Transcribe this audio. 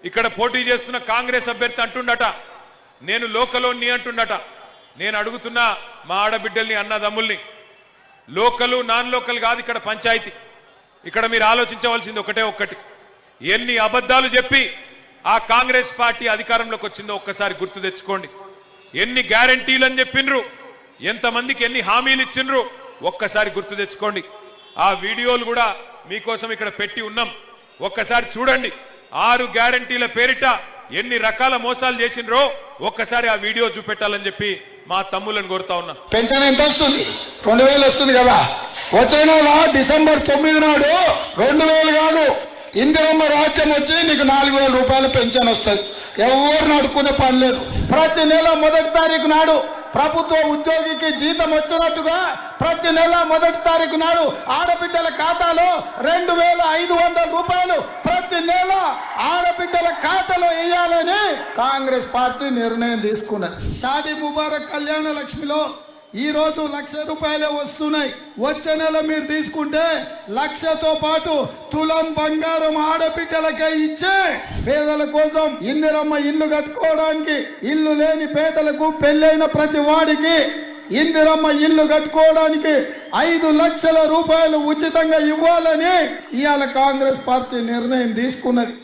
ఇక్కడ పోటీ చేస్తున్న కాంగ్రెస్ అభ్యర్థి అంటుండట నేను లోకలోని అంటుండట. నేను అడుగుతున్నా మా ఆడబిడ్డల్ని అన్నదమ్ముల్ని, లోకలు నాన్ లోకల్ కాదు ఇక్కడ పంచాయతీ. ఇక్కడ మీరు ఆలోచించవలసింది ఒకటే ఒక్కటి, ఎన్ని అబద్ధాలు చెప్పి ఆ కాంగ్రెస్ పార్టీ అధికారంలోకి వచ్చిందో ఒక్కసారి గుర్తు తెచ్చుకోండి. ఎన్ని గ్యారంటీలు అని చెప్పిండ్రు, ఎంతమందికి ఎన్ని హామీలు ఇచ్చిండ్రు ఒక్కసారి గుర్తు తెచ్చుకోండి. ఆ వీడియోలు కూడా మీకోసం ఇక్కడ పెట్టి ఉన్నాం, ఒక్కసారి చూడండి. 6 గ్యారంటీల పేరిట ఎన్ని రకాల మోసాలు చేసిండ్రో ఒక్కసారి ఆ వీడియో చూపెట్టాలని చెప్పి మా తమ్ములను కోరుతా ఉన్నా. పెన్షన్ ఎంత వస్తుంది? 2000 వస్తుంది కదా. వచ్చే నెల డిసెంబర్ 9 నాడు 2000 కాదు, ఇందిరమ్మ రాజ్యం వచ్చి నీకు 4000 రూపాయల పెన్షన్ వస్తుంది. ఎవరు నడుకునే పని లేదు. ప్రతి నెల 1వ తారీఖు నాడు ప్రభుత్వ ఉద్యోగికి జీతం వచ్చినట్టుగా ప్రతి నెల 1వ తారీఖు నాడు ఆడబిడ్డల ఖాతాలో 2500 రూపాయలు ప్రతి నెల ఆడబిడ్డల ఖాతాలో వేయాలని కాంగ్రెస్ పార్టీ నిర్ణయం తీసుకున్నది. షాదీ ముబారక్ కళ్యాణ లక్ష్మిలో ఈ రోజు 1,00,000 రూపాయలే వస్తున్నాయి. వచ్చే నెల మీరు తీసుకుంటే 1,00,000తో పాటు తులం బంగారం ఆడబిడ్డలకే ఇచ్చే పేదల కోసం ఇందిరమ్మ ఇల్లు కట్టుకోవడానికి, ఇల్లు లేని పేదలకు, పెళ్ళైన ప్రతి వాడికి ఇందిరమ్మ ఇల్లు కట్టుకోవడానికి 5 లక్షల రూపాయలు ఉచితంగా ఇవ్వాలని ఇవాళ కాంగ్రెస్ పార్టీ నిర్ణయం తీసుకున్నది.